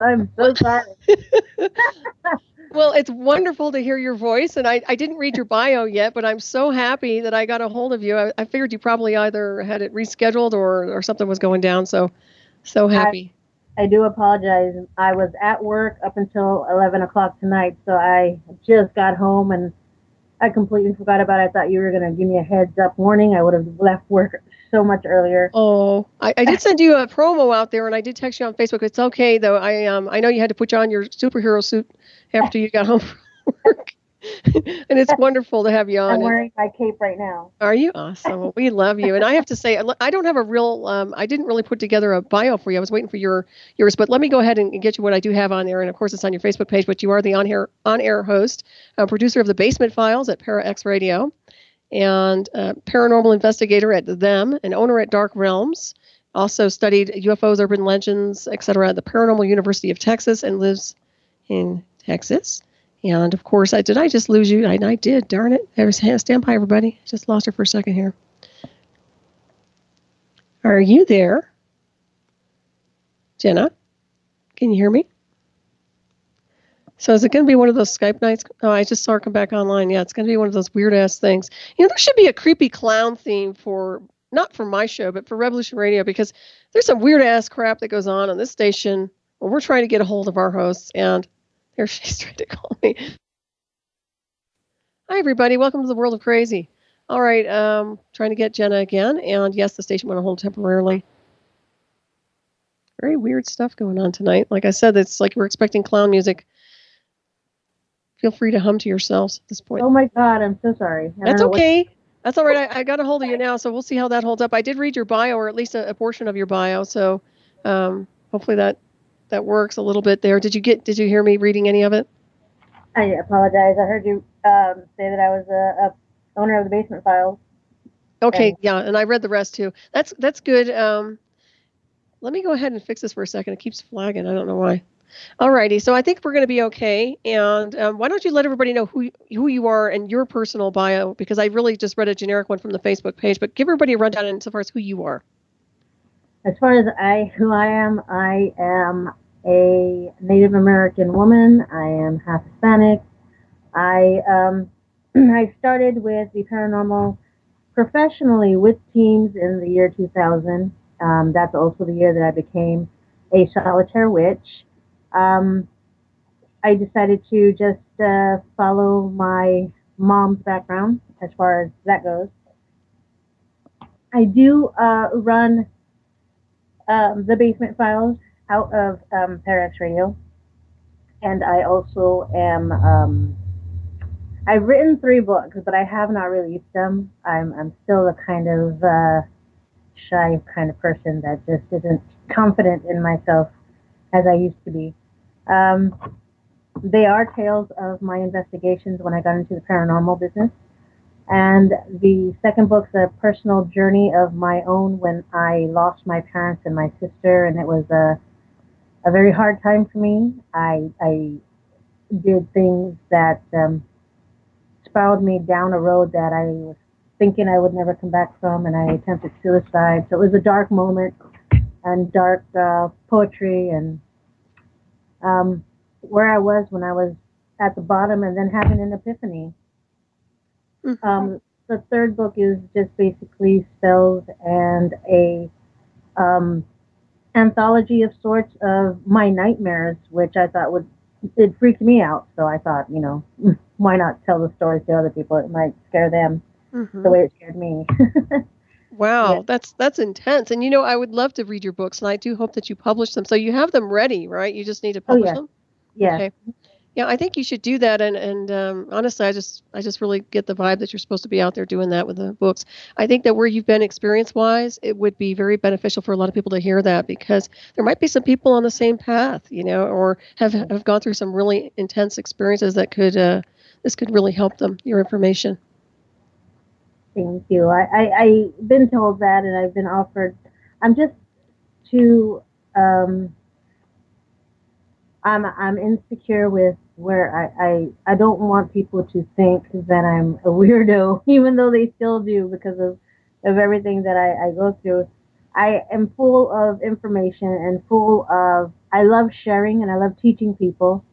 I'm so sorry. Well, it's wonderful to hear your voice, and I didn't read your bio yet, but I'm so happy that I got a hold of you. I figured you probably either had it rescheduled or something was going down, so I happy. I do apologize. I was at work up until 11 o'clock tonight, so I just got home and I completely forgot about it. I thought you were going to give me a heads up warning. I would have left work so much earlier. Oh, I did send you a promo out there, and I did text you on Facebook. It's okay though. I know you had to put on your superhero suit after you got home from work, and it's wonderful to have you I'm on. And wearing my cape right now. are you awesome? Well, we love you, and I have to say, I don't have a real. I didn't really put together a bio for you. I was waiting for yours, but let me go ahead and get you what I do have on there. And of course, it's on your Facebook page. But you are the on air host, producer of the Basement Files at Para X Radio, and paranormal investigator at Them, and owner at Dark Realms. Also studied UFOs, urban legends, etc. at the Paranormal University of Texas, and lives in Texas. And of course, did I just lose you? I did. Darn it! Stand by, everybody. Just lost her for a second here. Are you there, Genna? Can you hear me? So is it going to be one of those Skype nights? Oh, I just saw her come back online. Yeah, it's going to be one of those weird-ass things. There should be a creepy clown theme not for my show, but for Revolution Radio, because there's some weird-ass crap that goes on this station when we're trying to get a hold of our hosts, and there she's trying to call me. Hi, everybody. Welcome to the world of crazy. All right, trying to get Genna again, and yes, the station went on hold temporarily. Very weird stuff going on tonight. Like I said, it's like we're expecting clown music. Feel free to hum to yourselves at this point. Oh my God, I'm so sorry. That's okay. That's all right. I got a hold of you now, so we'll see how that holds up. I did read your bio, or at least a portion of your bio, so hopefully that works a little bit there. Did you hear me reading any of it? I apologize. I heard you say that I was a owner of the Basement Files. Okay, yeah, and I read the rest too. That's good. Let me go ahead and fix this for a second. It keeps flagging. I don't know why. Alrighty, so I think we're going to be okay. And why don't you let everybody know who you are and your personal bio, because I really just read a generic one from the Facebook page, but give everybody a rundown insofar as who you are. As far as who I am a Native American woman. I am half Hispanic. I started with the paranormal professionally with teams in the year 2000. That's also the year that I became a solitaire witch. I decided to just follow my mom's background as far as that goes. I do run the Basement Files out of Parax Radio, and I also am. I've written 3 books, but I have not released them. I'm still the kind of shy kind of person that just isn't confident in myself as I used to be. They are tales of my investigations when I got into the paranormal business. And the second book's a personal journey of my own when I lost my parents and my sister, and it was a very hard time for me. I did things that spiraled me down a road that I was thinking I would never come back from, and I attempted suicide. So it was a dark moment and dark poetry and where I was when I was at the bottom and then having an epiphany. Mm-hmm. The third book is just basically spells and a anthology of sorts of my nightmares, which I thought it freaked me out. So I thought, why not tell the stories to other people? It might scare them the way it scared me. Wow, yeah. That's intense. And I would love to read your books, and I do hope that you publish them. So you have them ready, right? You just need to publish them? Yeah. Okay. Yeah, I think you should do that. And honestly, I just really get the vibe that you're supposed to be out there doing that with the books. I think that where you've been experience-wise, it would be very beneficial for a lot of people to hear that, because there might be some people on the same path, or have gone through some really intense experiences that this could really help them, your information. Thank you. I've been told that, and I've been offered. I'm just too. I'm insecure with where I don't want people to think that I'm a weirdo, even though they still do because of everything that I go through. I am full of information and full of I love sharing and I love teaching people.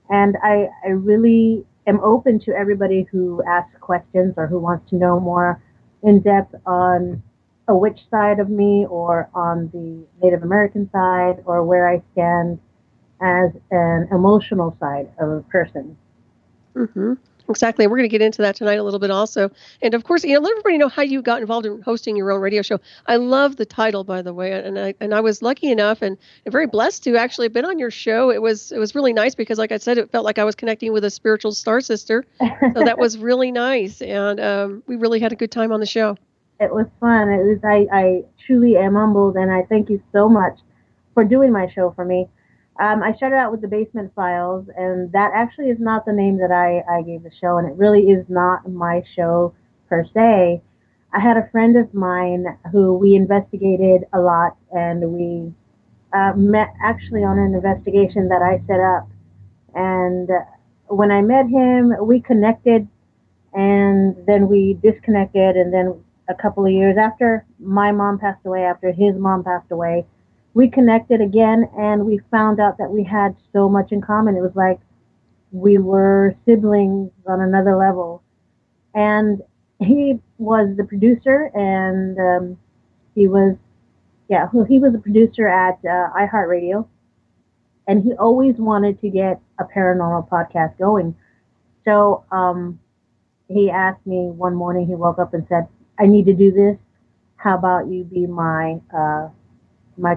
And I really am open to everybody who asks questions or who wants to know more in depth on a witch side of me or on the Native American side or where I stand as an emotional side of a person. Mm-hmm. Exactly. We're going to get into that tonight a little bit also. And of course, let everybody know how you got involved in hosting your own radio show. I love the title, by the way. And I was lucky enough and very blessed to actually have been on your show. It was really nice because, like I said, it felt like I was connecting with a spiritual star sister. So that was really nice. And we really had a good time on the show. It was fun. I truly am humbled and I thank you so much for doing my show for me. I started out with the Basement Files, and that actually is not the name that I gave the show, and it really is not my show per se. I had a friend of mine who we investigated a lot, and we met actually on an investigation that I set up. And when I met him, we connected, and then we disconnected, and then a couple of years after my mom passed away, after his mom passed away, we connected again, and we found out that we had so much in common. It was like we were siblings on another level. And he was the producer, and he was, yeah, he was a producer at iHeartRadio, and he always wanted to get a paranormal podcast going. So he asked me one morning, he woke up and said, I need to do this. How about you be my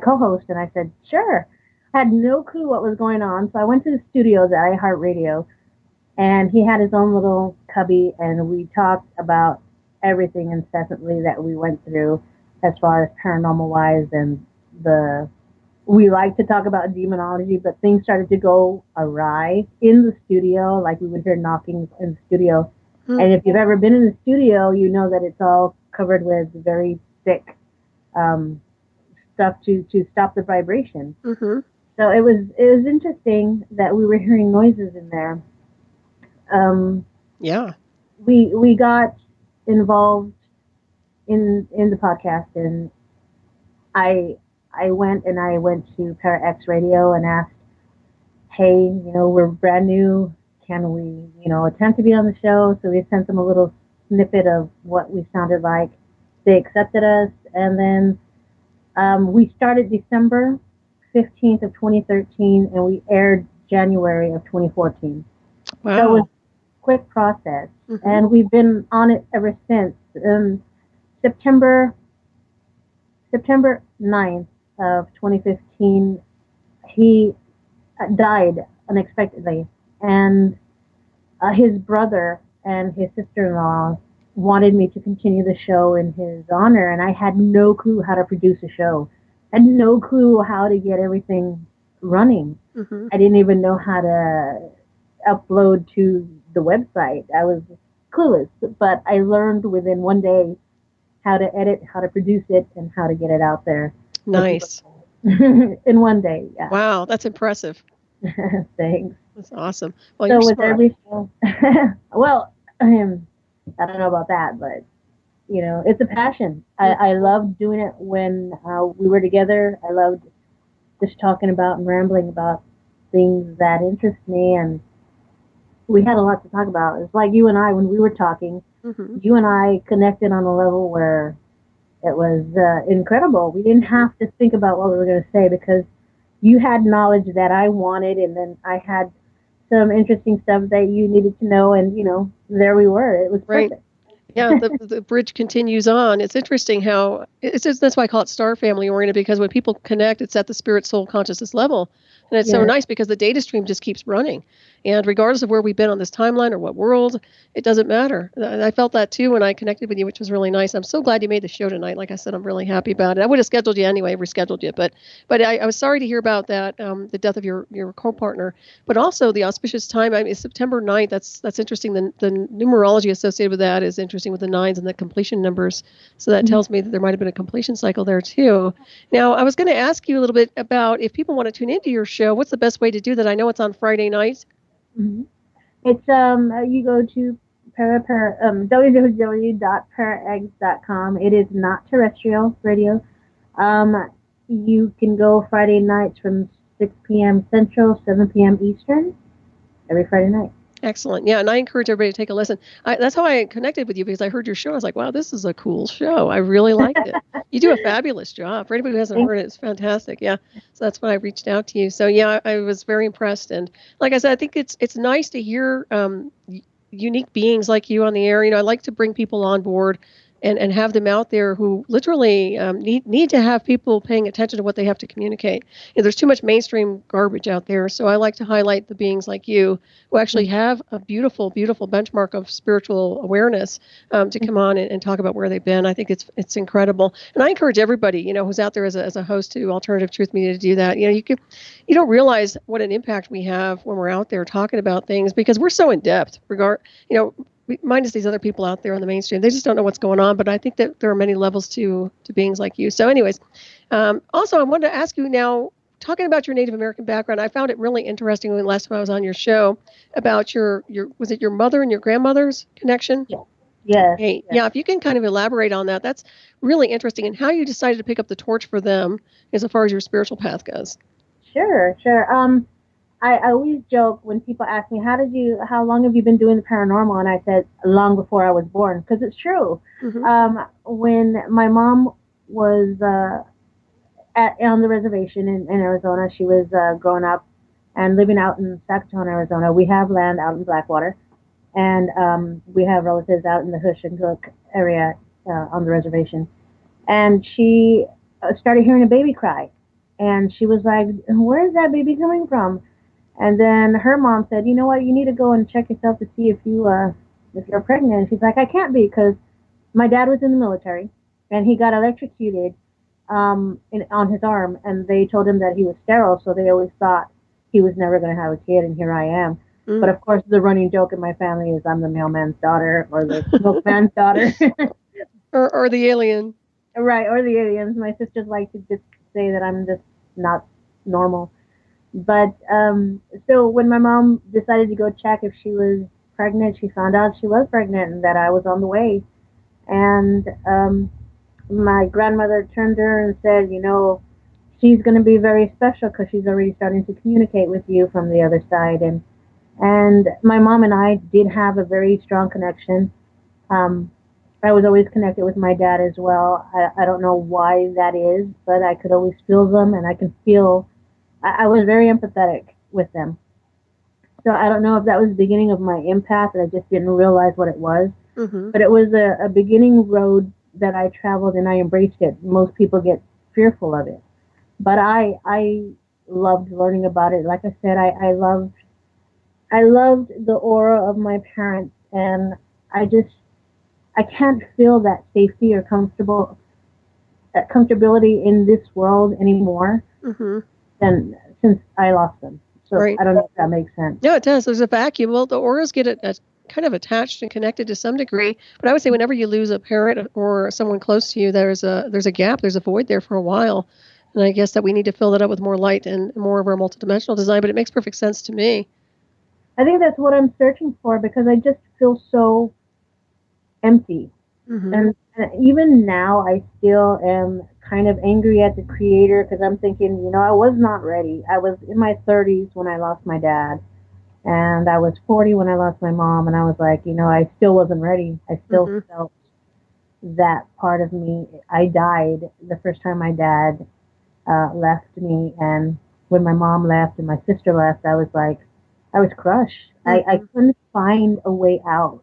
co-host? And I said, sure. I had no clue what was going on. So I went to the studios at iHeartRadio, and he had his own little cubby, and we talked about everything incessantly that we went through as far as paranormal wise. And we like to talk about demonology, but things started to go awry in the studio. Like we would hear knocking in the studio. And if you've ever been in the studio, you know that it's all covered with very thick stuff to stop the vibration. Mm-hmm. So it was interesting that we were hearing noises in there. Yeah. We got involved in the podcast, and I went to ParaX Radio and asked, hey, we're brand new. Can we, attempt to be on the show? So we sent them a little snippet of what we sounded like. They accepted us, and then we started December 15th of 2013, and we aired January of 2014. Wow. So it was a quick process, and we've been on it ever since. September 9th of 2015, he died unexpectedly, and his brother and his sister-in-law wanted me to continue the show in his honor, and I had no clue how to produce a show. I had no clue how to get everything running. I didn't even know how to upload to the website. I was clueless, but I learned within one day how to edit, how to produce it, and how to get it out there. Nice. In one day, yeah. Wow, that's impressive. Thanks. That's awesome. Well, so you're with smart. every show, well, I don't know about that, but it's a passion. I loved doing it when we were together. I loved just talking about and rambling about things that interest me, and we had a lot to talk about. It's like you and I, when we were talking, you and I connected on a level where it was incredible. We didn't have to think about what we were going to say because you had knowledge that I wanted, and then I had some interesting stuff that you needed to know, and there we were. It was perfect. Right. Yeah, the bridge continues on. It's interesting how that's why I call it star family oriented, because when people connect, it's at the spirit, soul, consciousness level. And it's so nice because the data stream just keeps running. And regardless of where we've been on this timeline or what world, it doesn't matter. And I felt that too when I connected with you, which was really nice. I'm so glad you made the show tonight. Like I said, I'm really happy about it. I would have scheduled you anyway, rescheduled you. But I was sorry to hear about that, the death of your co-partner. But also the auspicious time, it's September 9th. That's interesting. The numerology associated with that is interesting with the nines and the completion numbers. So that tells me that there might have been a completion cycle there too. Now, I was going to ask you a little bit about if people want to tune into your show, what's the best way to do that? I know it's on Friday nights. It's you go to www.paraeggs.com. It is not terrestrial radio. You can go Friday nights from 6 p.m. Central, 7 p.m. Eastern, every Friday night. Excellent. Yeah, and I encourage everybody to take a listen. That's how I connected with you, because I heard your show. I was like, wow, this is a cool show. I really liked it. You do a fabulous job. For anybody who hasn't heard it, it's fantastic. Yeah, so that's why I reached out to you. So yeah, I was very impressed. And like I said, I think it's nice to hear unique beings like you on the air. I like to bring people on board and have them out there who literally need to have people paying attention to what they have to communicate. There's too much mainstream garbage out there, so I like to highlight the beings like you who actually have a beautiful, beautiful benchmark of spiritual awareness to come on and talk about where they've been. I think it's incredible, and I encourage everybody who's out there as a host to Alternative Truth Media to do that. You don't realize what an impact we have when we're out there talking about things, because we're so in depth. Minus these other people out there in the mainstream, they just don't know what's going on. But I think that there are many levels to beings like you. So anyways, also I wanted to ask you now, talking about your Native American background, I found it really interesting when last time I was on your show about your was it your mother and your grandmother's connection? Yeah. Yes. Hey, yeah, if you can kind of elaborate on that, that's really interesting, and how you decided to pick up the torch for them as far as your spiritual path goes. Sure. I always joke when people ask me, how long have you been doing the paranormal? And I said, long before I was born, because it's true. Mm-hmm. When my mom was on the reservation in Arizona, she was growing up and living out in Saskatoon, Arizona. We have land out in Blackwater, and we have relatives out in the Hush and Cook area on the reservation. And she started hearing a baby cry. And she was like, where is that baby coming from? And then her mom said, you know what, you need to go and check yourself to see if you're pregnant. And she's like, I can't be, because my dad was in the military and he got electrocuted on his arm, and they told him that he was sterile, so they always thought he was never going to have a kid, and here I am. Mm. But of course, the running joke in my family is I'm the mailman's daughter or the milkman's daughter. or the alien. Right, or the aliens. My sisters like to just say that I'm just not normal. But so when my mom decided to go check if she was pregnant, she found out she was pregnant and that I was on the way. And my grandmother turned to her and said, she's going to be very special because she's already starting to communicate with you from the other side. And my mom and I did have a very strong connection. I was always connected with my dad as well. I don't know why that is, but I could always feel them, and I can feel. I was very empathetic with them. So I don't know if that was the beginning of my empath, and I just didn't realize what it was. Mm-hmm. But it was a beginning road that I traveled, and I embraced it. Most people get fearful of it. But I loved learning about it. Like I said, I loved the aura of my parents, and I can't feel that safety or comfortability in this world anymore. Mm-hmm. Than since I lost them. So right. I don't know if that makes sense. No, it does. There's a vacuum. Well, the auras get kind of attached and connected to some degree. But I would say whenever you lose a parent or someone close to you, there's a gap, there's a void there for a while. And I guess that we need to fill that up with more light and more of our multidimensional design. But it makes perfect sense to me. I think that's what I'm searching for, because I just feel so empty. Mm-hmm. And even now, I still am kind of angry at the Creator, because I'm thinking, I was not ready. I was in my 30s when I lost my dad, and I was 40 when I lost my mom, and I was like, I still wasn't ready. I still mm-hmm. felt that part of me. I died the first time my dad left me, and when my mom left and my sister left, I was crushed. Mm-hmm. I couldn't find a way out.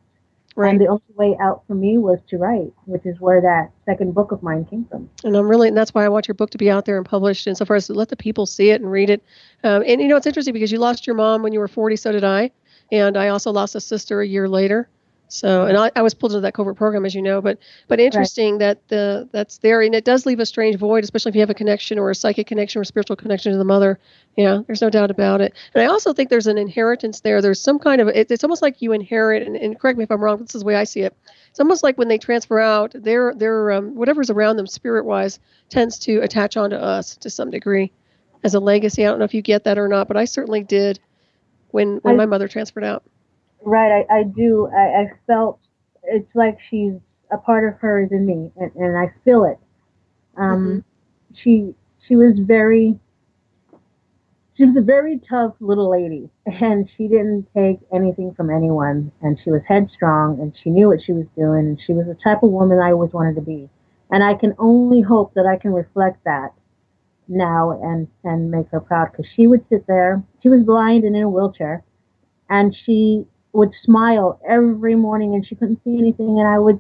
Right. And the only way out for me was to write, which is where that second book of mine came from. And that's why I want your book to be out there and published, and so far as to let the people see it and read it. And it's interesting because you lost your mom when you were 40, so did I. And I also lost a sister a year later. So, and I was pulled into that covert program, as you know, but interesting right. that that's there, and it does leave a strange void, especially if you have a connection or a psychic connection or a spiritual connection to the mother. Yeah, there's no doubt about it. And I also think there's an inheritance there. There's some kind of, it's almost like you inherit, and correct me if I'm wrong, this is the way I see it. It's almost like when they transfer out, their whatever's around them spirit-wise tends to attach onto us to some degree as a legacy. I don't know if you get that or not, but I certainly did when my mother transferred out. Right, I do. I felt it's like she's a part of her is in me, and I feel it. Mm-hmm. She was very. She was a very tough little lady, and she didn't take anything from anyone, and she was headstrong, and she knew what she was doing, and she was the type of woman I always wanted to be. And I can only hope that I can reflect that now and make her proud, because she would sit there. She was blind and in a wheelchair, and she would smile every morning, and she couldn't see anything, and I would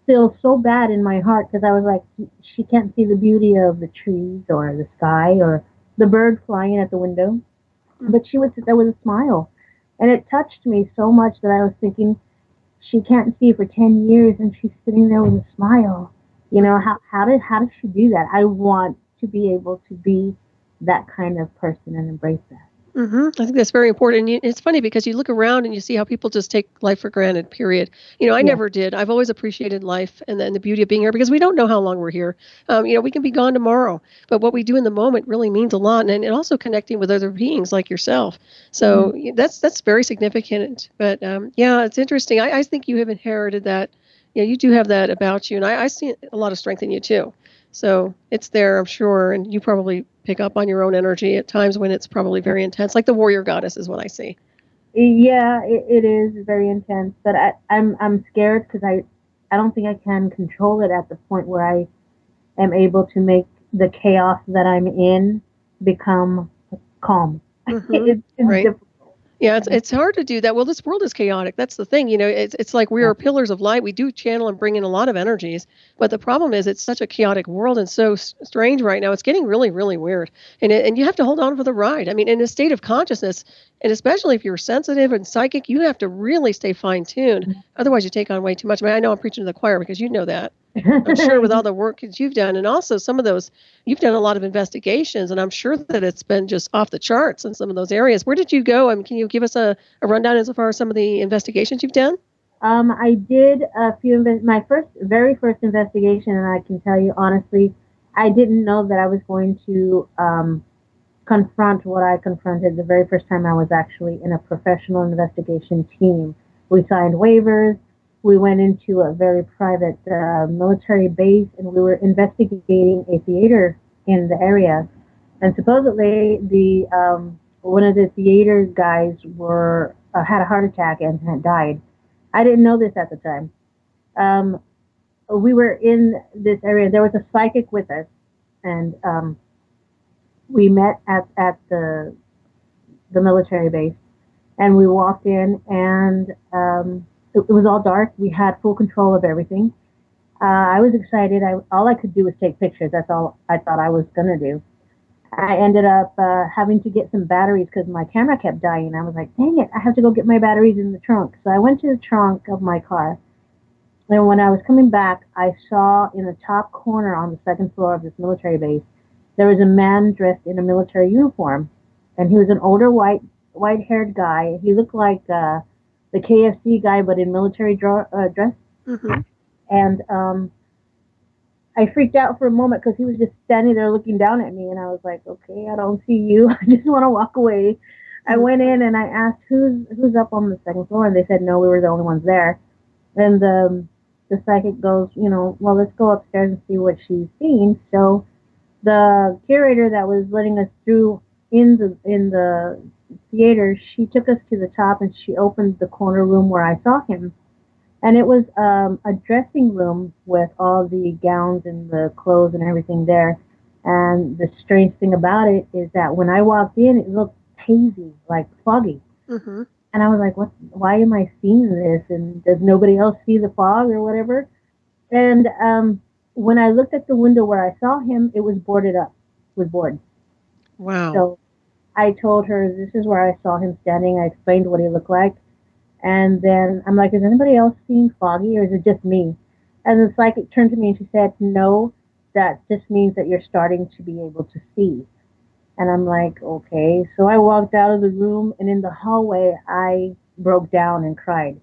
feel so bad in my heart because I was like, she can't see the beauty of the trees or the sky or the bird flying at the window, but she would sit there with a smile, and it touched me so much that I was thinking, she can't see for 10 years and she's sitting there with a smile. You know, how did she do that? I want to be able to be that kind of person and embrace that. I think that's very important. And it's funny because you look around and you see how people just take life for granted, period. I Yeah. never did. I've always appreciated life and the beauty of being here because we don't know how long we're here. We can be gone tomorrow, but what we do in the moment really means a lot. And also connecting with other beings like yourself. So that's very significant. But yeah, it's interesting. I think you have inherited that. You do have that about you. And I see a lot of strength in you too. So it's there, I'm sure. And you probably pick up on your own energy at times when it's probably very intense, like the warrior goddess is what I see. Yeah, it is very intense, but I'm scared because I don't think I can control it at the point where I am able to make the chaos that I'm in become calm. It's Right. difficult. Yeah, it's hard to do that. Well, this world is chaotic. That's the thing. It's like we Yeah. are pillars of light. We do channel and bring in a lot of energies, but the problem is it's such a chaotic world and so strange right now. It's getting really, really weird, and you have to hold on for the ride. I mean, in a state of consciousness, and especially if you're sensitive and psychic, you have to really stay fine tuned. Otherwise, you take on way too much. I mean, I know I'm preaching to the choir because you know that. I'm sure with all the work that you've done, and also some of those, you've done a lot of investigations, and I'm sure that it's been just off the charts in some of those areas. Where did you go? I mean, can you give us a rundown as far as some of the investigations you've done? I did a few, my very first investigation, and I can tell you honestly, I didn't know that I was going to confront what I confronted the very first time I was actually in a professional investigation team. We signed waivers. We went into a very private military base, and we were investigating a theater in the area. And supposedly, the one of the theater guys were had a heart attack and had died. I didn't know this at the time. Um, we were in this area. There was a psychic with us, and we met at the military base, and we walked in, and it was all dark. We had full control of everything. I was excited. All I could do was take pictures. That's all I thought I was gonna do. I ended up having to get some batteries because my camera kept dying. I was like, dang it, I have to go get my batteries in the trunk. So I went to the trunk of my car. And when I was coming back, I saw in the top corner on the second floor of this military base, there was a man dressed in a military uniform. And he was an older white-haired guy. He looked like the KFC guy, but in military dress. And I freaked out for a moment because he was just standing there looking down at me, and I was like, okay, I don't see you. I just want to walk away. I went in and I asked who's up on the second floor, and they said no, we were the only ones there. And the psychic goes, well, let's go upstairs and see what she's seeing. So the curator that was letting us through in the theater, she took us to the top and she opened the corner room where I saw him. And it was a dressing room with all the gowns and the clothes and everything there. And the strange thing about it is that when I walked in, it looked hazy, like foggy. And I was like, why am I seeing this? And does nobody else see the fog or whatever? And when I looked at the window where I saw him, it was boarded up with board. Wow. So I told her, this is where I saw him standing. I explained what he looked like. And then I'm like, is anybody else seeing foggy or is it just me? And the psychic turned to me and she said, no, that just means that you're starting to be able to see. And I'm like, okay. So I walked out of the room, and in the hallway, I broke down and cried.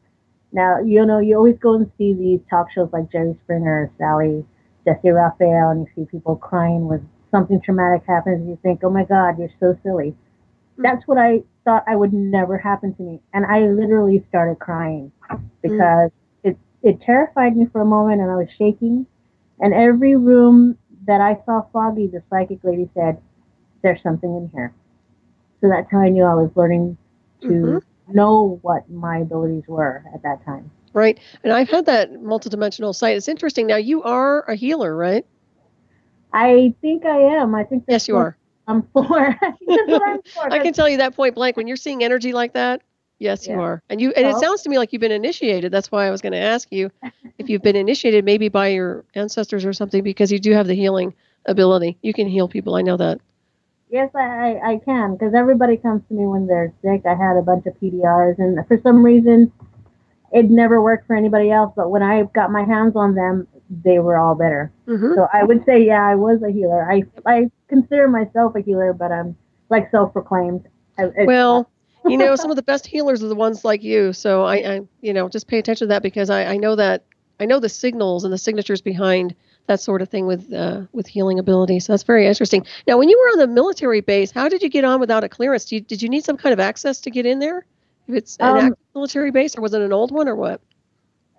Now, you always go and see these talk shows like Jerry Springer or Sally, Jesse Raphael, and you see people crying when something traumatic happens, and you think, oh my God, you're so silly. That's what I thought I would never happen to me. And I literally started crying because it terrified me for a moment, and I was shaking. And every room that I saw foggy, the psychic lady said, there's something in here. So that's how I knew I was learning Mm-hmm. to know what my abilities were at that time. Right. And I've had that multidimensional sight. It's interesting. Now, you are a healer, right? I think I am. I think that's Yes, you what are. I'm for. I think that's what I'm for. I can tell you that point blank. When you're seeing energy like that, yes, you Yeah. are. And it Oh, sounds to me like you've been initiated. That's why I was going to ask you if you've been initiated maybe by your ancestors or something, because you do have the healing ability. You can heal people. I know that. yes, I can, because everybody comes to me when they're sick. I had a bunch of PDRs, and for some reason, it never worked for anybody else. But when I got my hands on them, they were all better. Mm-hmm. So I would say, yeah, I was a healer. I consider myself a healer, but I'm like self-proclaimed. Well, some of the best healers are the ones like you. So I just pay attention to that, because I know that I know the signals and the signatures behind that sort of thing with healing ability. So that's very interesting. Now, when you were on the military base, how did you get on without a clearance? Did you need some kind of access to get in there? If it's an active military base, or was it an old one, or what?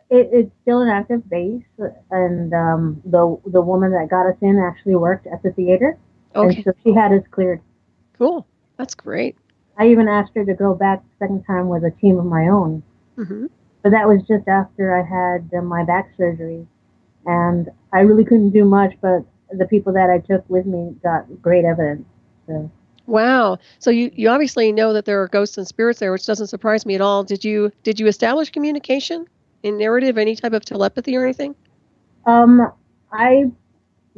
It's still an active base, and the woman that got us in actually worked at the theater, Okay. and so she had us cleared. Cool. That's great. I even asked her to go back the second time with a team of my own. Mm-hmm. But that was just after I had my back surgery, and I really couldn't do much. But the people that I took with me got great evidence. So. Wow. So you obviously know that there are ghosts and spirits there, which doesn't surprise me at all. Did you establish communication in narrative, any type of telepathy or anything? I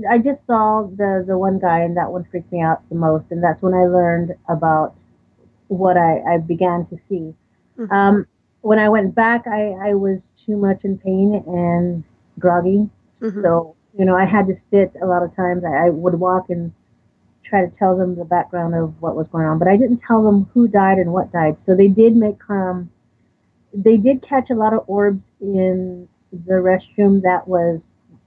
I just saw the one guy, and that one freaked me out the most, and that's when I learned about what I began to see. Mm-hmm. When I went back, I was too much in pain and groggy. Mm-hmm. So, I had to sit a lot of times. I would walk and try to tell them the background of what was going on, but I didn't tell them who died and what died. So they did catch a lot of orbs in the restroom that was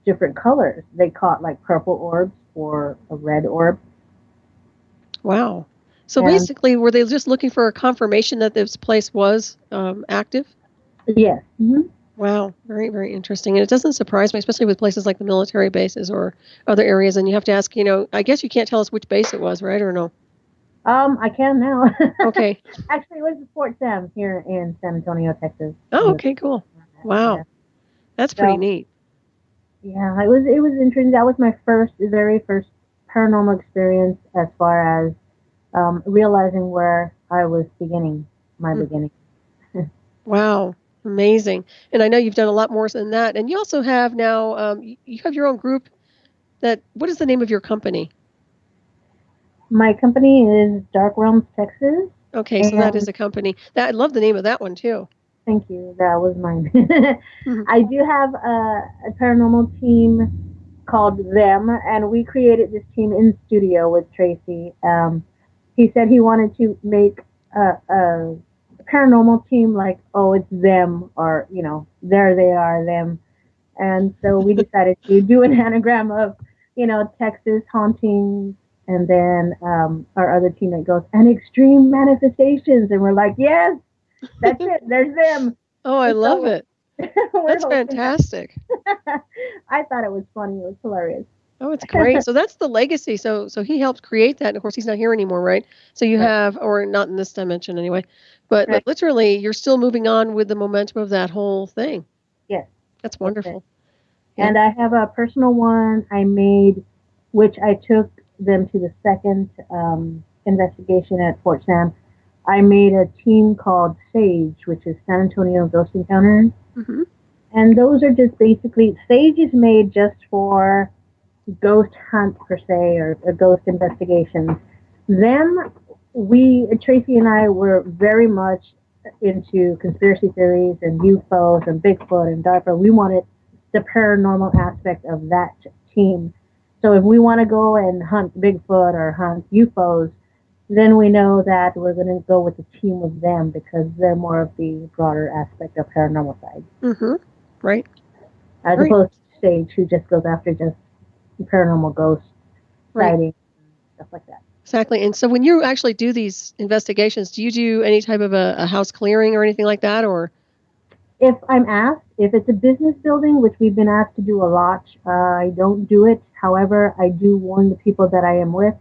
different colors. They caught like purple orbs or a red orb. Wow. So And basically, were they just looking for a confirmation that this place was active? yes. Mm-hmm. Wow. Very, very interesting. And it doesn't surprise me, especially with places like the military bases or other areas. And you have to ask, I guess you can't tell us which base it was, right? Or no? I can now. Okay. Actually, it was Fort Sam here in San Antonio, Texas. Oh, okay, cool. Wow. Yeah. That's pretty neat. Yeah, it was interesting. That was my very first paranormal experience, as far as realizing where I was beginning my beginning. Wow. Amazing. And I know you've done a lot more than that. And you also have now, you have your own group what is the name of your company? My company is Dark Realms, Texas. Okay, so that is a company. I love the name of that one too. Thank you. That was mine. Mm-hmm. I do have a paranormal team called Them, and we created this team in studio with Tracy. He said he wanted to make a paranormal team like, oh, it's them, or, there they are, them. And so we decided to do an anagram of, Texas hauntings, and then our other team that goes, and extreme manifestations. And we're like, yes, that's it. There's them. Oh, I love it. That's fantastic. I thought it was funny. It was hilarious. Oh, it's great. So that's the legacy. So he helped create that. And of course, he's not here anymore, right? So you have, or not in this dimension anyway, but literally you're still moving on with the momentum of that whole thing. Yes. That's wonderful. Yeah. And I have a personal one I made, which I took them to the second investigation at Fort Sam. I made a team called SAGE, which is San Antonio Ghost Encounters. Mm-hmm. And those are just basically, SAGE is made just for ghost hunt per se, or ghost investigations. Then Tracy and I were very much into conspiracy theories and UFOs and Bigfoot and DARPA. We wanted the paranormal aspect of that team. So if we want to go and hunt Bigfoot or hunt UFOs, then we know that we're going to go with the team with them, because they're more of the broader aspect of paranormal side. Mm-hmm. Right. As opposed to SAGE, who just goes after just paranormal ghosts, sighting, stuff like that. Exactly. And so when you actually do these investigations, do you do any type of a house clearing or anything like that? Or if I'm asked, if it's a business building, which we've been asked to do a lot, I don't do it. However, I do warn the people that I am with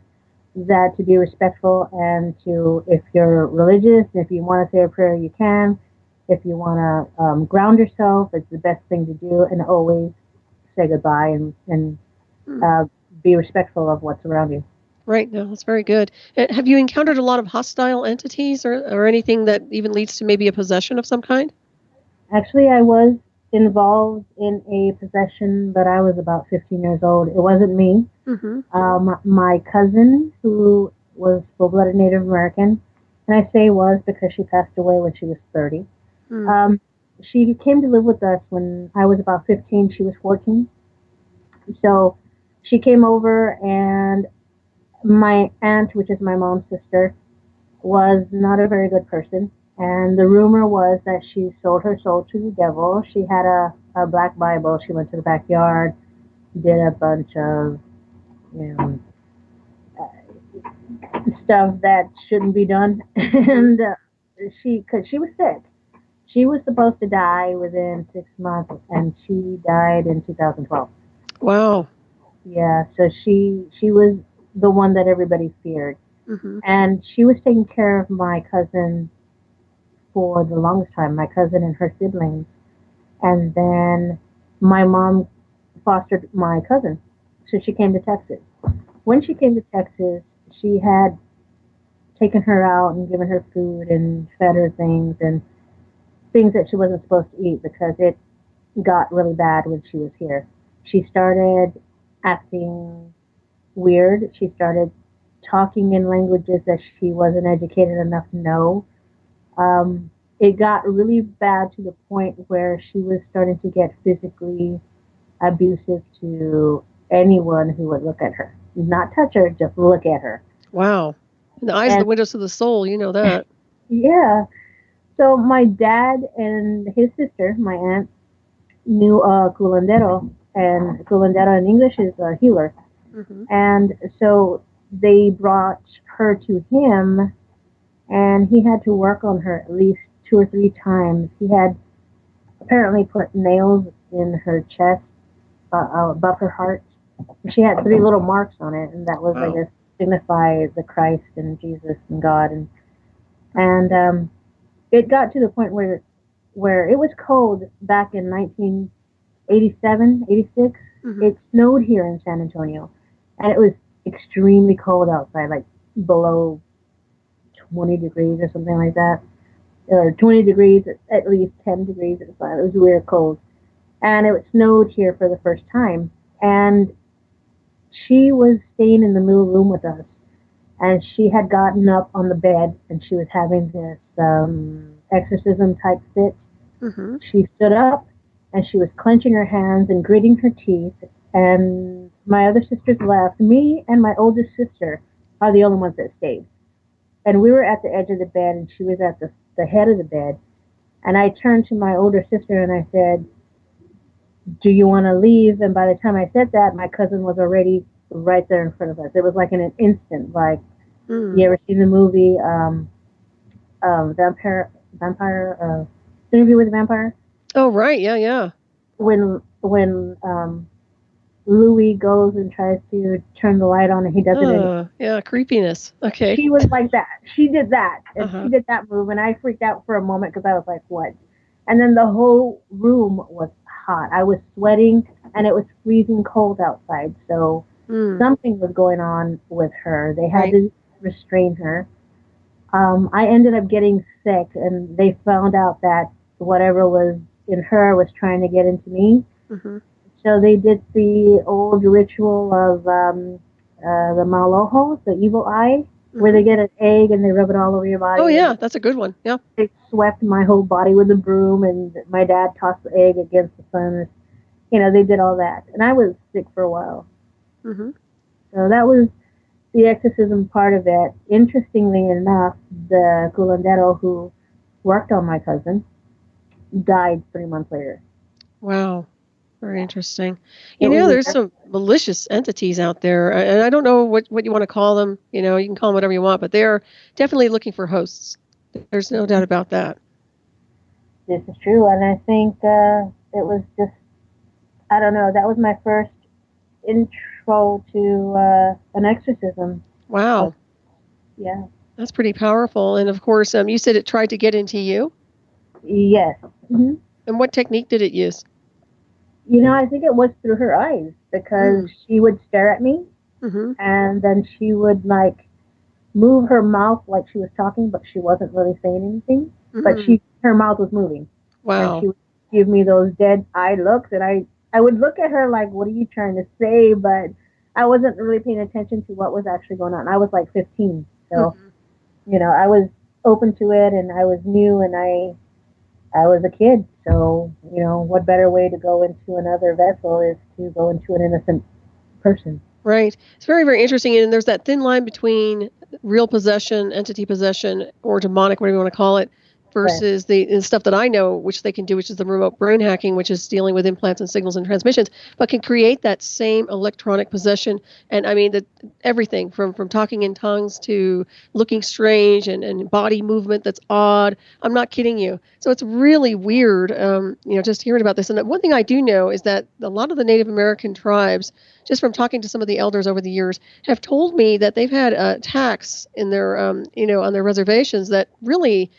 that to be respectful and to, if you're religious, if you want to say a prayer, you can. If you want to ground yourself, it's the best thing to do, and always say goodbye and uh, be respectful of what's around you. Right. No, that's very good. Have you encountered a lot of hostile entities or anything that even leads to maybe a possession of some kind? Actually, I was involved in a possession, but I was about 15 years old. It wasn't me. Mm-hmm. My cousin, who was full-blooded Native American, and I say was because she passed away when she was 30. Mm. She came to live with us when I was about 15. She was 14. So she came over, and my aunt, which is my mom's sister, was not a very good person. And the rumor was that she sold her soul to the devil. She had a black Bible. She went to the backyard, did a bunch of, you know, stuff that shouldn't be done. And because she was sick. She was supposed to die within 6 months, and she died in 2012. Wow. Yeah, so she was the one that everybody feared. Mm-hmm. And she was taking care of my cousin for the longest time, my cousin and her siblings. And then my mom fostered my cousin. So she came to Texas. When she came to Texas, she had taken her out and given her food and fed her things and things that she wasn't supposed to eat because it got really bad when she was here. She started acting weird. She started talking in languages that she wasn't educated enough to know. It got really bad to the point where she was starting to get physically abusive to anyone who would look at her. Not touch her, just look at her. Wow. And the eyes are And the windows to the soul. You know that. yeah, so my dad and his sister, my aunt, knew a curandero, and curandero in English is a healer. Mm-hmm. And so they brought her to him, and he had to work on her at least 2 or 3 times. He had apparently put nails in her chest, above her heart. She had 3 little marks on it, and that was, I Wow. guess, signify the Christ and Jesus and God. And it got to the point where it was cold back in 1987, 86. Mm-hmm. It snowed here in San Antonio, and it was extremely cold outside, like below 20 degrees or something like that, or 20 degrees, at least 10 degrees outside. It was really cold, and it snowed here for the first time. And she was staying in the middle room with us, and she had gotten up on the bed, and she was having this exorcism type fit. Mm-hmm. She stood up, and she was clenching her hands and gritting her teeth. And my other sisters left. Me and my oldest sister are the only ones that stayed. And we were at the edge of the bed, and she was at the head of the bed. And I turned to my older sister and I said, "Do you want to leave?" And by the time I said that, my cousin was already right there in front of us. It was like in an instant. Like, Mm. you ever seen the movie Vampire Interview with the Vampire? Oh, right. Yeah, yeah. When Louis goes and tries to turn the light on and he does it anyway. Yeah, creepiness. Okay. She was like that. She did that, and Uh-huh. she did that move, and I freaked out for a moment because I was like, "What?" And then the whole room was hot. I was sweating, and it was freezing cold outside. So Mm. something was going on with her. They had Right. to restrain her. I ended up getting sick, and they found out that whatever was in her was trying to get into me. Mm-hmm. So they did the old ritual of the malojo, the evil eye, where they get an egg and they rub it all over your body. Oh, yeah. And That's a good one. Yeah. they swept my whole body with a broom, and my dad tossed the egg against the sun. You know, they did all that. And I was sick for a while. Mm-hmm. So that was the exorcism part of it. Interestingly enough, the curandero who worked on my cousin died 3 months later. Wow. Very interesting. It You know, was there's some malicious entities out there, and I don't know what you want to call them. You know, you can call them whatever you want, but they're definitely looking for hosts. There's no doubt about that. This is true, and I think it was just, I don't know, that was my first intro to an exorcism. Wow. Yeah. That's pretty powerful. And of course, you said it tried to get into you. Yes. Hmm. And what technique did it use? I think it was through her eyes because Mm. she would stare at me Mm-hmm. and then she would like move her mouth like she was talking, but she wasn't really saying anything. But Mm. her mouth was moving, and Wow. she would give me those dead eye looks, and I would look at her like, "What are you trying to say?" But I wasn't really paying attention to what was actually going on. I was like 15, so Mm-hmm. I was open to it, and I was new, and I was a kid, so what better way to go into another vessel is to go into an innocent person. Right. It's very, very interesting. And there's that thin line between real possession, entity possession, or demonic, whatever you want to call it, Right. versus the stuff that I know, which they can do, which is the remote brain hacking, which is dealing with implants and signals and transmissions, but can create that same electronic possession. And I mean, everything from talking in tongues to looking strange and body movement that's odd. I'm not kidding you. So it's really weird, just hearing about this. And one thing I do know is that a lot of the Native American tribes, just from talking to some of the elders over the years, have told me that they've had attacks in their, on their reservations that really,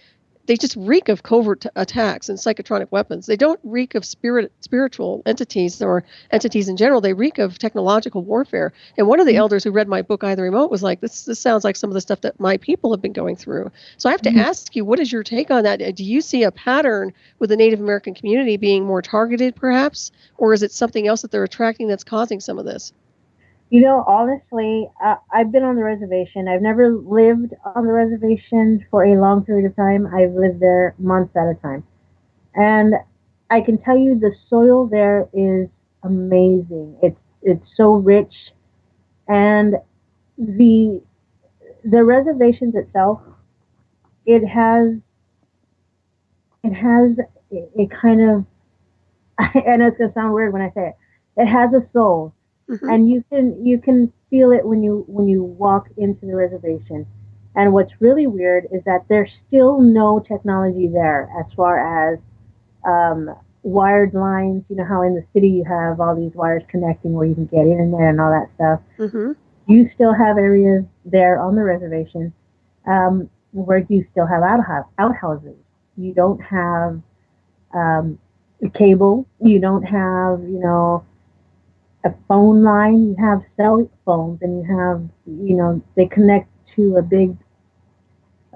they just reek of covert attacks and psychotronic weapons. They don't reek of spiritual entities or entities in general. They reek of technological warfare. And one of the elders who read my book, I the Remote, was like, this sounds like some of the stuff that my people have been going through. So I have to ask you, what is your take on that? Do you see a pattern with the Native American community being more targeted, perhaps? Or is it something else that they're attracting that's causing some of this? Honestly, I've been on the reservation. I've never lived on the reservation for a long period of time. I've lived there months at a time. And I can tell you the soil there is amazing. It's so rich, and the the reservations itself, it has a kind of, I know it's gonna sound weird when I say it. It has a soul, Mm-hmm. and you can feel it when you walk into the reservation. And what's really weird is that there's still no technology there as far as wired lines. You know how in the city you have all these wires connecting where you can get internet and all that stuff. Mm-hmm. You still have areas there on the reservation where you still have outhouses. You don't have cable. You don't have, a phone line. You have cell phones, and you have, they connect to a big,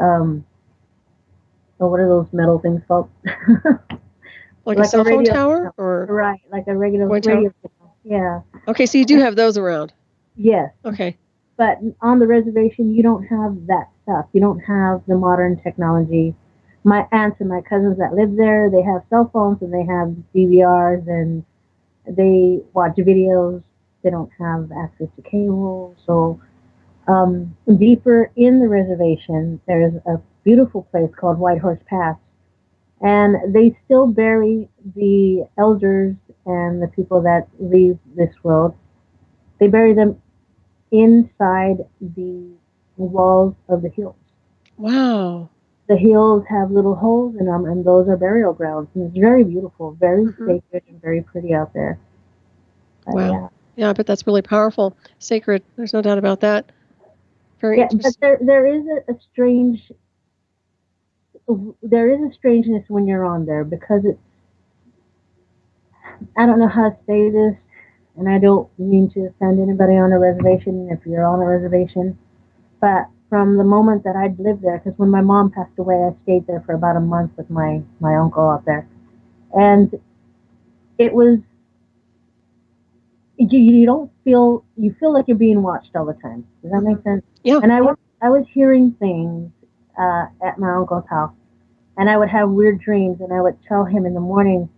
oh, what are those metal things called? Like a Like a cell phone radio tower signal. or Right, like a regular coin tower? radio signal. Yeah. Okay, so you do have those around. Yes. Okay. But on the reservation, you don't have that stuff. You don't have the modern technology. My aunts and my cousins that live there, they have cell phones and they have DVRs and they watch videos. They don't have access to cable. So deeper in the reservation, there's a beautiful place called White Horse Pass, and they still bury the elders and the people that leave this world. They bury them inside the walls of the hills. Wow. The hills have little holes in them, and those are burial grounds. And it's very beautiful, very Mm-hmm. sacred, and very pretty out there. But Wow. yeah, Yeah, but that's really powerful. Sacred. There's no doubt about that. Very yeah. But interesting. there is a strange, there is a strangeness when you're on there because it's, I don't know how to say this, and I don't mean to offend anybody on a reservation if you're on a reservation. But from the moment that I'd lived there, because when my mom passed away, I stayed there for about a month with my uncle out there, and it was, you don't feel, you feel like you're being watched all the time. Does that make sense? Yeah. And I was hearing things at my uncle's house, and I would have weird dreams, and I would tell him in the morning.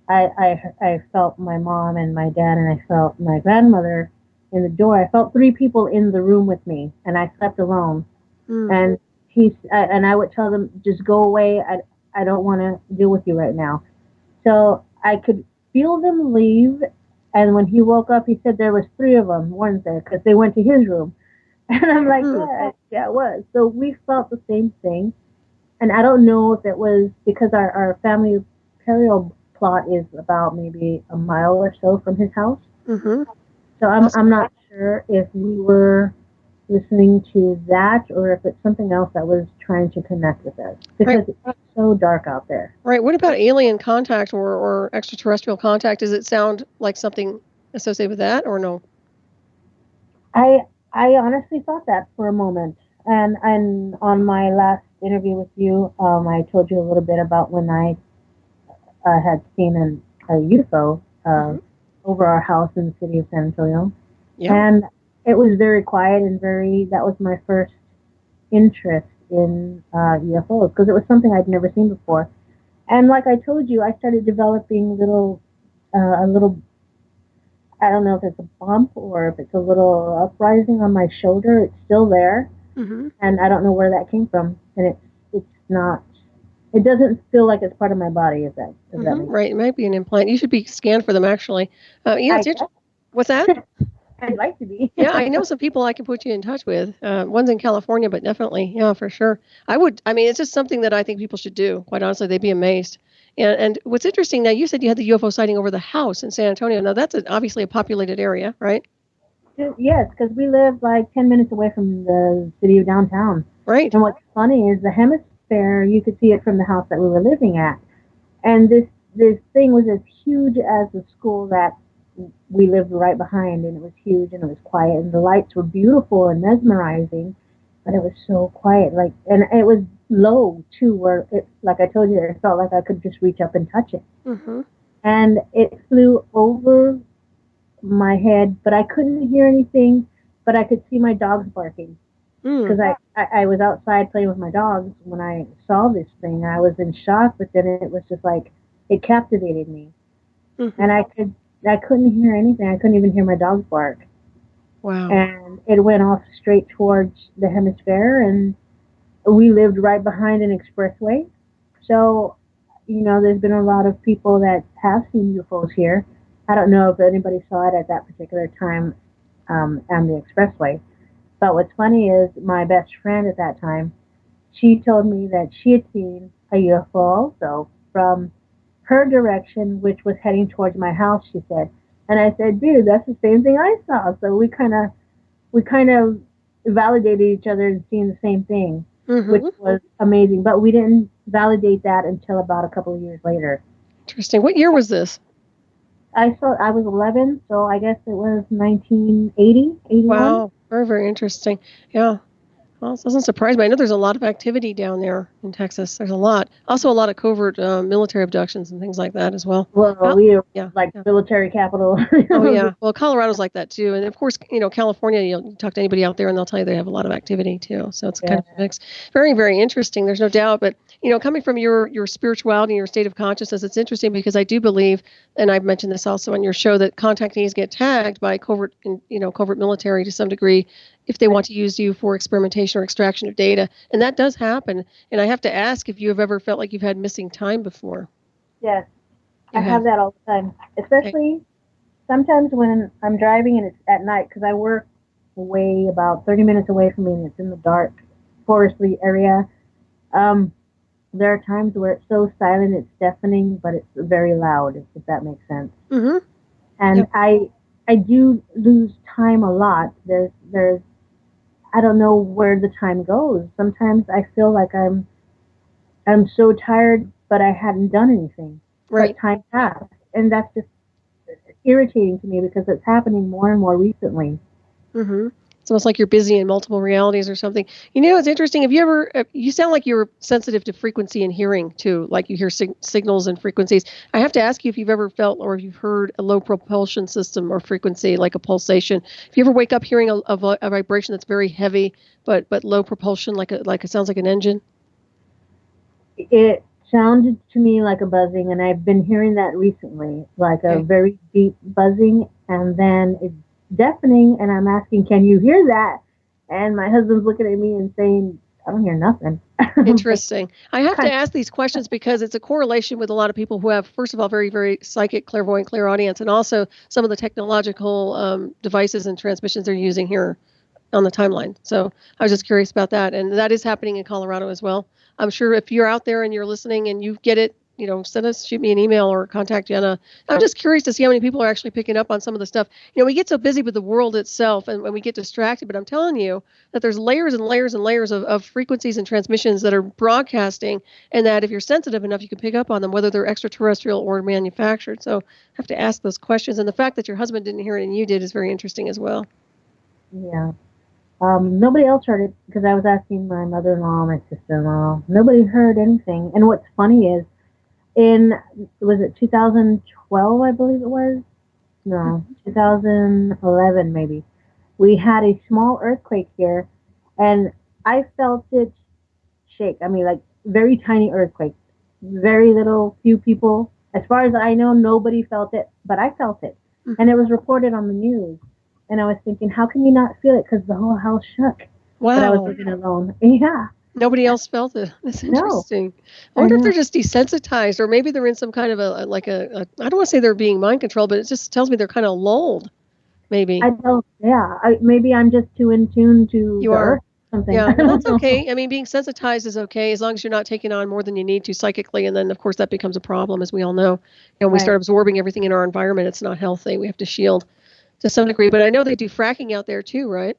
I felt my mom and my dad, and I felt my grandmother in the door. I felt three people in the room with me, and I slept alone. Mm. And and I would tell them, just go away. I don't want to deal with you right now. So I could feel them leave. And when he woke up, he said there was three of them, weren't there? Because they went to his room. And I'm like, yeah, it was. So we felt the same thing. And I don't know if it was because our family burial plot is about maybe a mile or so from his house. Mm-hmm. So I'm not sure if we were listening to that or if it's something else that was trying to connect with us because it's so dark out there. Right. What about alien contact or extraterrestrial contact? Does it sound like something associated with that or no? I honestly thought that for a moment. And on my last interview with you, I told you a little bit about when I had seen a UFO over our house in the city of San Antonio. Yeah. And it was very quiet and that was my first interest in UFOs because it was something I'd never seen before. And like I told you, I started developing a little, I don't know if it's a bump or if it's a little uprising on my shoulder. It's still there. And I don't know where that came from. And it's not, it doesn't feel like it's part of my body, if that makes sense. Right. It might be an implant. You should be scanned for them, actually. What's that? I'd like to be. Yeah, I know some people I can put you in touch with. One's in California, but definitely, yeah, for sure. It's just something that I think people should do. Quite honestly, they'd be amazed. And what's interesting, now you said you had the UFO sighting over the house in San Antonio. Now, that's obviously a populated area, right? Yes, because we live like 10 minutes away from the city of downtown. Right. And what's funny is the hemisphere, you could see it from the house that we were living at. And this thing was as huge as the school that we lived right behind, and it was huge and it was quiet, and the lights were beautiful and mesmerizing, but it was so quiet. And it was low too, where it, like I told you, it felt like I could just reach up and touch it. And it flew over my head, but I couldn't hear anything, but I could see my dogs barking because I was outside playing with my dogs when I saw this thing. I was in shock, but then it was just like it captivated me, and I couldn't hear anything. I couldn't even hear my dogs bark. Wow. And it went off straight towards the hemisphere, and we lived right behind an expressway. So, there's been a lot of people that have seen UFOs here. I don't know if anybody saw it at that particular time on the expressway. But what's funny is my best friend at that time, she told me that she had seen a UFO also from her direction, which was heading towards my house, she said. And I said, dude, that's the same thing I saw. So we kind of validated each other and seeing the same thing, which was amazing. But we didn't validate that until about a couple of years later. Interesting. What year was this? I was 11, so I guess it was 1980, 81. Wow, very, very interesting. Yeah. Well, it doesn't surprise me. I know there's a lot of activity down there in Texas. There's a lot. Also a lot of covert military abductions and things like that as well. Well, we are military capital. Oh, yeah. Well, Colorado's like that, too. And, of course, California, you talk to anybody out there, and they'll tell you they have a lot of activity, too. So it's kind of a mix. Very, very interesting. There's no doubt. But, coming from your spirituality and your state of consciousness, it's interesting because I do believe, and I've mentioned this also on your show, that contactees get tagged by covert military to some degree if they want to use you for experimentation or extraction of data. And that does happen. And I have to ask if you have ever felt like you've had missing time before. Yes. I have that all the time, especially sometimes when I'm driving and it's at night, because I work way about 30 minutes away from me and it's in the dark, forestly area. There are times where it's so silent, it's deafening, but it's very loud, if that makes sense. And I do lose time a lot. There's I don't know where the time goes. Sometimes I feel like I'm so tired, but I hadn't done anything. Right. But time passed. And that's just irritating to me because it's happening more and more recently. It's almost like you're busy in multiple realities or something. It's interesting. Have you ever, you sound like you're sensitive to frequency and hearing too, like you hear signals and frequencies. I have to ask you if you've ever felt or if you've heard a low propulsion system or frequency, like a pulsation. If you ever wake up hearing a vibration that's very heavy, but low propulsion, like it sounds like an engine. It sounded to me like a buzzing, and I've been hearing that recently, like a very deep buzzing, and then it's deafening, and I'm asking, can you hear that? And my husband's looking at me and saying, I don't hear nothing. Interesting. I have to ask these questions because it's a correlation with a lot of people who have, first of all, very, very psychic, clairvoyant, clairaudience, and also some of the technological devices and transmissions they're using here on the timeline. So I was just curious about that. And that is happening in Colorado as well. I'm sure if you're out there and you're listening and you get it, shoot me an email or contact Genna. I'm just curious to see how many people are actually picking up on some of the stuff. We get so busy with the world itself and when we get distracted, but I'm telling you that there's layers and layers and layers of frequencies and transmissions that are broadcasting, and that if you're sensitive enough, you can pick up on them, whether they're extraterrestrial or manufactured. So I have to ask those questions. And the fact that your husband didn't hear it and you did is very interesting as well. Yeah. Nobody else heard it because I was asking my mother-in-law, my sister-in-law. Nobody heard anything. And what's funny is, was it 2012, I believe it was? No, 2011 maybe. We had a small earthquake here, and I felt it shake. I mean, like, very tiny earthquake. Very little, few people. As far as I know, nobody felt it, but I felt it. And it was reported on the news. And I was thinking, how can you not feel it? Because the whole house shook. Wow. But I was living alone. Yeah. Nobody else felt it. That's interesting. No. I wonder if they're just desensitized, or maybe they're in some kind of I don't want to say they're being mind controlled, but it just tells me they're kind of lulled. Maybe. I don't, yeah. Maybe I'm just too in tune to you are. Something. Yeah, well, that's okay. I mean, being sensitized is okay as long as you're not taking on more than you need to psychically. And then, of course, that becomes a problem, as we all know. We start absorbing everything in our environment. It's not healthy. We have to shield to some degree. But I know they do fracking out there too, right?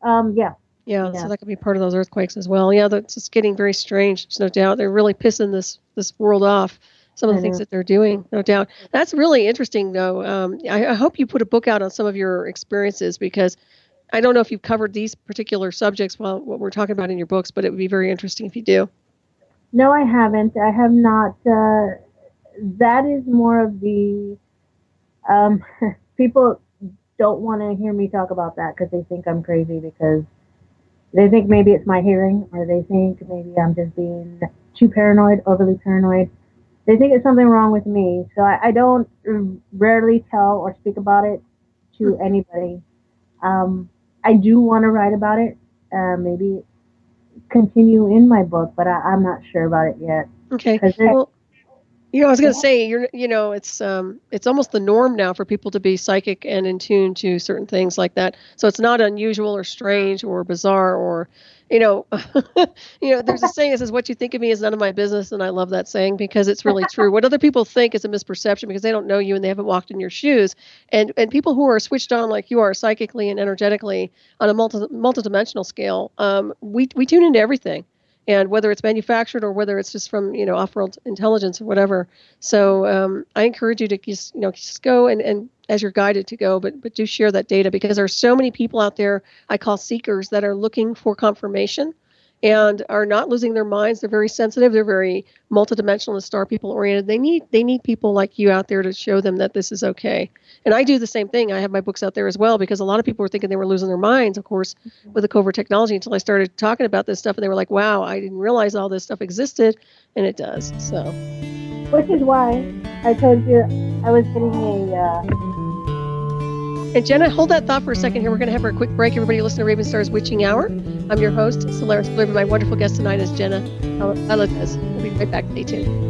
Yeah. Yeah, so that could be part of those earthquakes as well. Yeah, that's just getting very strange. There's no doubt. They're really pissing this world off. Some of the things that they're doing, no doubt. That's really interesting, though. I hope you put a book out on some of your experiences, because I don't know if you've covered these particular subjects while what we're talking about in your books, but it would be very interesting if you do. No, I haven't. I have not. That is more of the people don't want to hear me talk about that because they think I'm crazy, because they think maybe it's my hearing, or they think maybe I'm just being too paranoid, overly paranoid. They think it's something wrong with me. So I don't rarely tell or speak about it to anybody. I do want to write about it, maybe continue in my book, but I'm not sure about it yet. Okay. Well, I was going to say, it's almost the norm now for people to be psychic and in tune to certain things like that. So it's not unusual or strange or bizarre or, there's a saying that says, what you think of me is none of my business. And I love that saying because it's really true. What other people think is a misperception because they don't know you and they haven't walked in your shoes. And people who are switched on like you are psychically and energetically on a multidimensional scale, we tune into everything. And whether it's manufactured or whether it's just from, off-world intelligence or whatever. So I encourage you to just go and as you're guided to go, but do share that data, because there are so many people out there I call seekers that are looking for confirmation and are not losing their minds. They're very sensitive. They're very multidimensional and star people oriented. They need people like you out there to show them that this is okay. And I do the same thing. I have my books out there as well, because a lot of people were thinking they were losing their minds, of course, with the covert technology, until I started talking about this stuff and they were like, wow, I didn't realize all this stuff existed, and it does. So, which is why I told you I was getting And Genna, hold that thought for a second here. We're going to have our quick break. Everybody listen to Ravenstar's Witching Hour. I'm your host, Solaris. My wonderful guest tonight is Genna Valadez. We'll be right back. Stay tuned.